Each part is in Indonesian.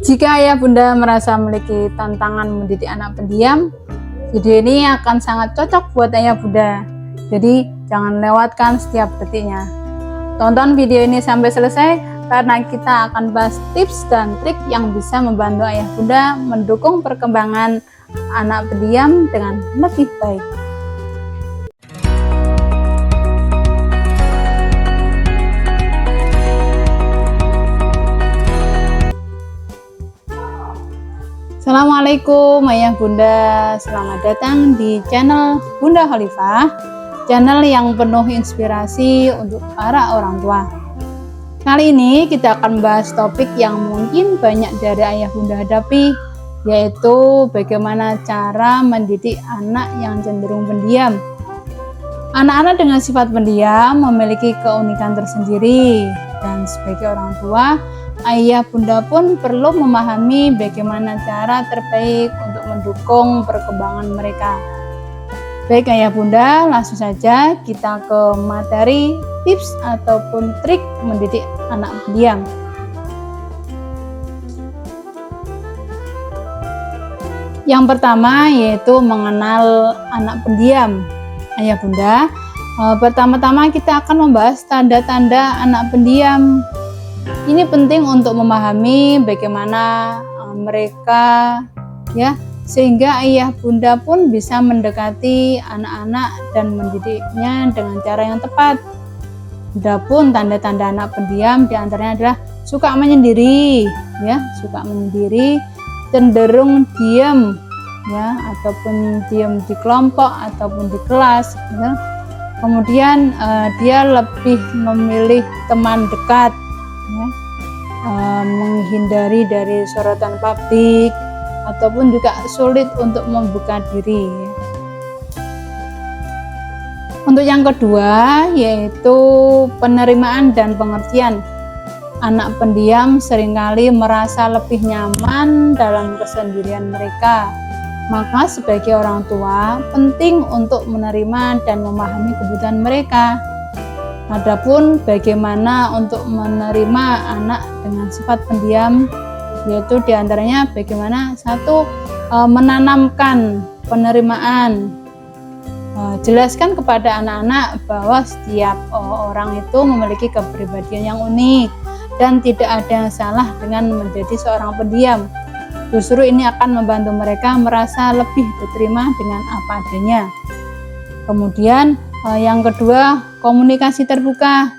Jika ayah bunda merasa memiliki tantangan mendidik anak pendiam, video ini akan sangat cocok buat ayah bunda. Jadi jangan lewatkan setiap detiknya. Tonton video ini sampai selesai karena kita akan bahas tips dan trik yang bisa membantu ayah bunda mendukung perkembangan anak pendiam dengan lebih baik. Assalamualaikum ayah bunda, selamat datang di channel Bunda Khalifah, channel yang penuh inspirasi untuk para orang tua. Kali ini kita akan bahas topik yang mungkin banyak dari ayah bunda hadapi, yaitu bagaimana cara mendidik anak yang cenderung pendiam. Anak-anak dengan sifat pendiam memiliki keunikan tersendiri, dan sebagai orang tua, ayah bunda pun perlu memahami bagaimana cara terbaik untuk mendukung perkembangan mereka. Baik ayah bunda, langsung saja kita ke materi tips ataupun trik mendidik anak pendiam. Yang pertama yaitu mengenal anak pendiam. Ayah bunda, pertama-tama kita akan membahas tanda-tanda anak pendiam. Ini penting untuk memahami bagaimana mereka ya, sehingga ayah bunda pun bisa mendekati anak-anak dan mendidiknya dengan cara yang tepat. Adapun tanda-tanda anak pendiam diantaranya adalah suka menyendiri, ya, suka menyendiri, cenderung diam, ya, ataupun diam di kelompok ataupun di kelas. Ya. Kemudian dia lebih memilih teman dekat. Ya, menghindari dari sorotan publik ataupun juga sulit untuk membuka diri. Untuk yang kedua yaitu penerimaan dan pengertian. Anak pendiam seringkali merasa lebih nyaman dalam kesendirian mereka. Maka sebagai orang tua penting untuk menerima dan memahami kebutuhan mereka. Adapun bagaimana untuk menerima anak dengan sifat pendiam, yaitu diantaranya bagaimana satu, menanamkan penerimaan. Jelaskan kepada anak-anak bahwa setiap orang itu memiliki kepribadian yang unik dan tidak ada yang salah dengan menjadi seorang pendiam. Justru ini akan membantu mereka merasa lebih diterima dengan apa adanya. Kemudian yang kedua, komunikasi terbuka.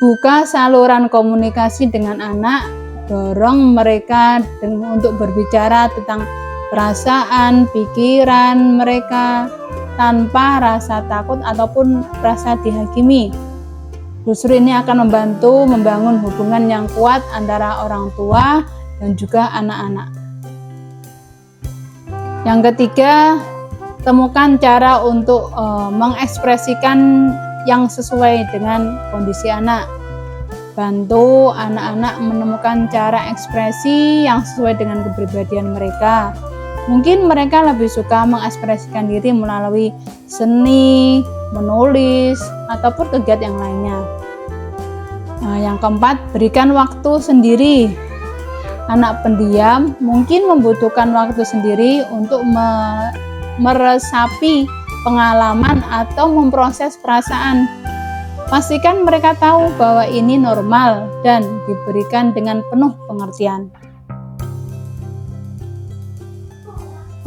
Buka saluran komunikasi dengan anak, dorong mereka untuk berbicara tentang perasaan, pikiran mereka tanpa rasa takut ataupun rasa dihakimi. Justru ini akan membantu membangun hubungan yang kuat antara orang tua dan juga anak-anak. Yang ketiga, temukan cara untuk mengekspresikan yang sesuai dengan kondisi anak. Bantu anak-anak menemukan cara ekspresi yang sesuai dengan kepribadian mereka. Mungkin mereka lebih suka mengekspresikan diri melalui seni, menulis, ataupun kegiatan yang lainnya. Yang keempat, berikan waktu sendiri. Anak pendiam mungkin membutuhkan waktu sendiri untuk meresapi pengalaman atau memproses perasaan. Pastikan mereka tahu bahwa ini normal dan diberikan dengan penuh pengertian.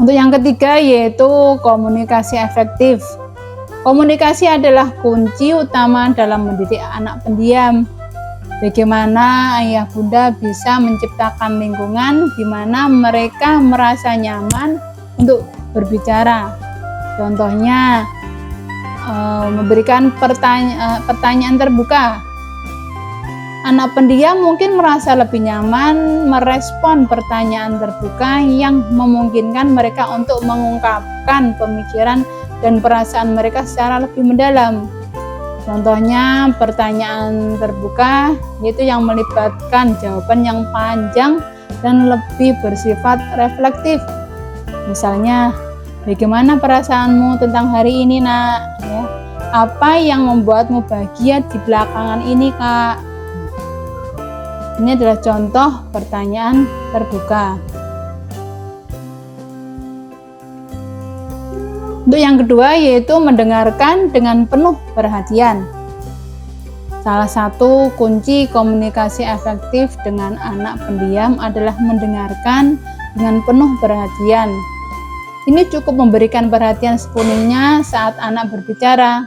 Untuk yang ketiga yaitu komunikasi efektif. Komunikasi adalah kunci utama dalam mendidik anak pendiam. Bagaimana ayah bunda bisa menciptakan lingkungan di mana mereka merasa nyaman untuk berbicara. Contohnya memberikan pertanyaan terbuka. Anak pendiam mungkin merasa lebih nyaman merespon pertanyaan terbuka yang memungkinkan mereka untuk mengungkapkan pemikiran dan perasaan mereka secara lebih mendalam. Contohnya pertanyaan terbuka yaitu yang melibatkan jawaban yang panjang dan lebih bersifat reflektif. Misalnya, bagaimana perasaanmu tentang hari ini, Nak? Ya. Apa yang membuatmu bahagia di belakangan ini, Kak? Ini adalah contoh pertanyaan terbuka. Untuk yang kedua yaitu mendengarkan dengan penuh perhatian. Salah satu kunci komunikasi efektif dengan anak pendiam adalah mendengarkan dengan penuh perhatian. Ini cukup memberikan perhatian sepenuhnya saat anak berbicara,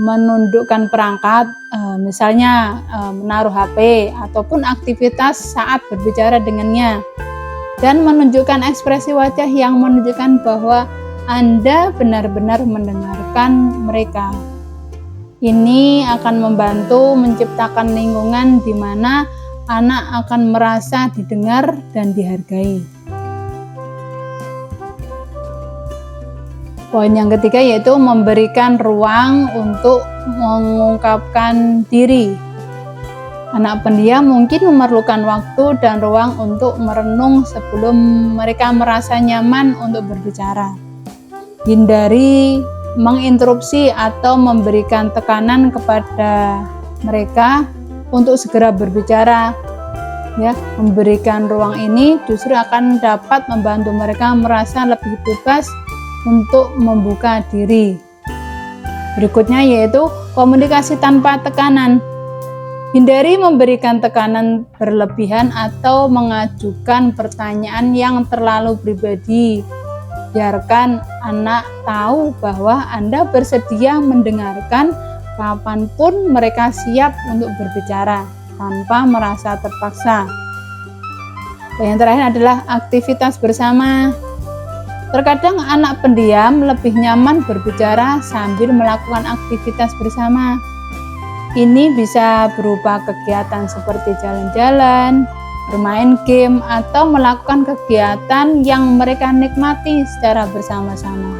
menundukkan perangkat, misalnya menaruh HP ataupun aktivitas saat berbicara dengannya, dan menunjukkan ekspresi wajah yang menunjukkan bahwa Anda benar-benar mendengarkan mereka. Ini akan membantu menciptakan lingkungan di mana anak akan merasa didengar dan dihargai. Poin yang ketiga yaitu memberikan ruang untuk mengungkapkan diri. Anak pendiam mungkin memerlukan waktu dan ruang untuk merenung sebelum mereka merasa nyaman untuk berbicara. Hindari menginterupsi atau memberikan tekanan kepada mereka untuk segera berbicara. Ya, memberikan ruang ini justru akan dapat membantu mereka merasa lebih bebas untuk membuka diri. Berikutnya yaitu komunikasi tanpa tekanan. Hindari memberikan tekanan berlebihan atau mengajukan pertanyaan yang terlalu pribadi. Biarkan anak tahu bahwa Anda bersedia mendengarkan kapanpun mereka siap untuk berbicara tanpa merasa terpaksa. Yang terakhir adalah aktivitas bersama. Terkadang anak pendiam lebih nyaman berbicara sambil melakukan aktivitas bersama. Ini bisa berupa kegiatan seperti jalan-jalan, bermain game, atau melakukan kegiatan yang mereka nikmati secara bersama-sama.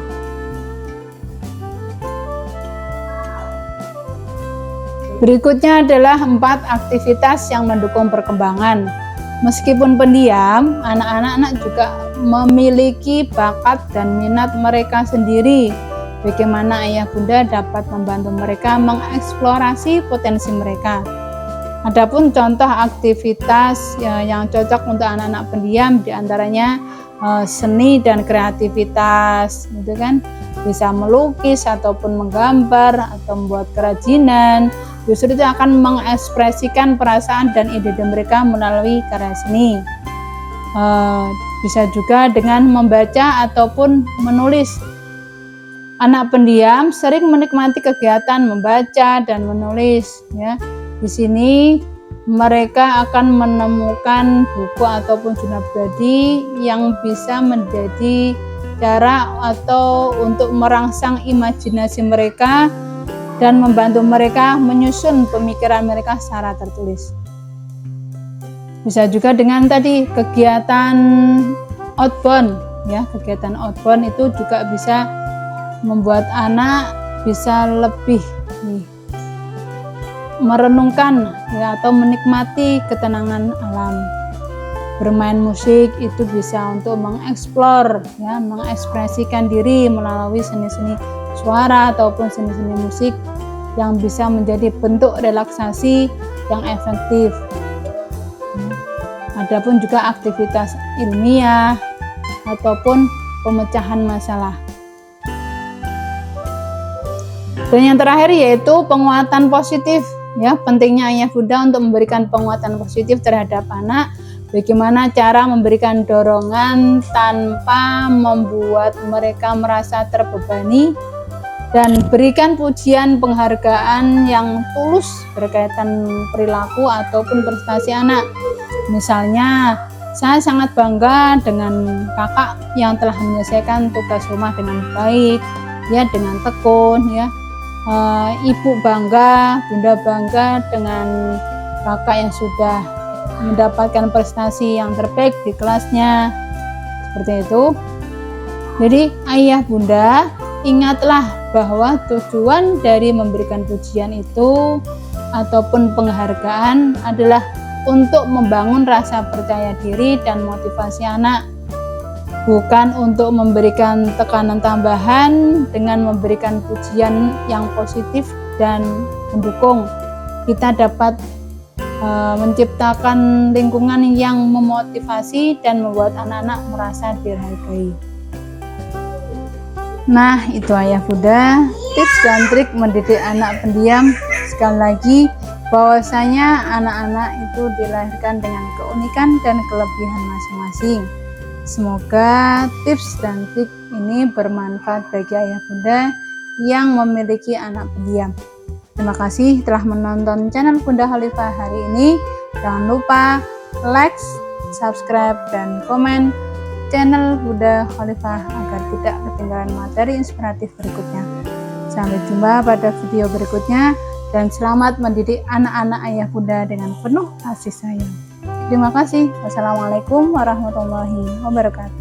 Berikutnya adalah 4 aktivitas yang mendukung perkembangan. Meskipun pendiam, anak-anak juga memiliki bakat dan minat mereka sendiri. Bagaimana ayah bunda dapat membantu mereka mengeksplorasi potensi mereka. Adapun contoh aktivitas yang cocok untuk anak-anak pendiam diantaranya seni dan kreativitas, gitu kan? Bisa melukis ataupun menggambar atau membuat kerajinan. Justru itu akan mengekspresikan perasaan dan ide mereka melalui karya seni. Bisa juga dengan membaca ataupun menulis. Anak pendiam sering menikmati kegiatan membaca dan menulis. Ya, di sini mereka akan menemukan buku ataupun jurnal pribadi yang bisa menjadi cara atau untuk merangsang imajinasi mereka dan membantu mereka menyusun pemikiran mereka secara tertulis. Bisa juga dengan tadi kegiatan outbound, ya, kegiatan outbound itu juga bisa membuat anak bisa lebih merenungkan, ya, atau menikmati ketenangan alam. Bermain musik itu bisa untuk mengeksplor, ya, mengekspresikan diri melalui seni-seni suara ataupun seni-seni musik yang bisa menjadi bentuk relaksasi yang efektif. Adapun juga aktivitas ilmiah ataupun pemecahan masalah. Dan yang terakhir yaitu penguatan positif. Ya, pentingnya ayah bunda untuk memberikan penguatan positif terhadap anak. Bagaimana cara memberikan dorongan tanpa membuat mereka merasa terbebani, dan berikan pujian penghargaan yang tulus berkaitan perilaku ataupun prestasi anak. Misalnya, saya sangat bangga dengan kakak yang telah menyelesaikan tugas rumah dengan baik, ya, dengan tekun, ya. Ibu bangga, bunda bangga dengan kakak yang sudah mendapatkan prestasi yang terbaik di kelasnya. Seperti itu. Jadi ayah bunda, ingatlah bahwa tujuan dari memberikan pujian itu ataupun penghargaan adalah untuk membangun rasa percaya diri dan motivasi anak, bukan untuk memberikan tekanan tambahan. Dengan memberikan pujian yang positif dan mendukung, kita dapat menciptakan lingkungan yang memotivasi dan membuat anak-anak merasa dihargai. Nah, itu Ayah Bunda, tips dan trik mendidik anak pendiam. Sekali lagi, bahwasanya anak-anak itu dilahirkan dengan keunikan dan kelebihan masing-masing. Semoga tips dan trik ini bermanfaat bagi Ayah Bunda yang memiliki anak pendiam. Terima kasih telah menonton channel Bunda Khalifah hari ini. Jangan lupa like, subscribe, dan komen channel Bunda Khalifah agar tidak ketinggalan materi inspiratif berikutnya. Sampai jumpa pada video berikutnya dan selamat mendidik anak-anak Ayah Bunda dengan penuh kasih sayang. Terima kasih. Wassalamualaikum warahmatullahi wabarakatuh.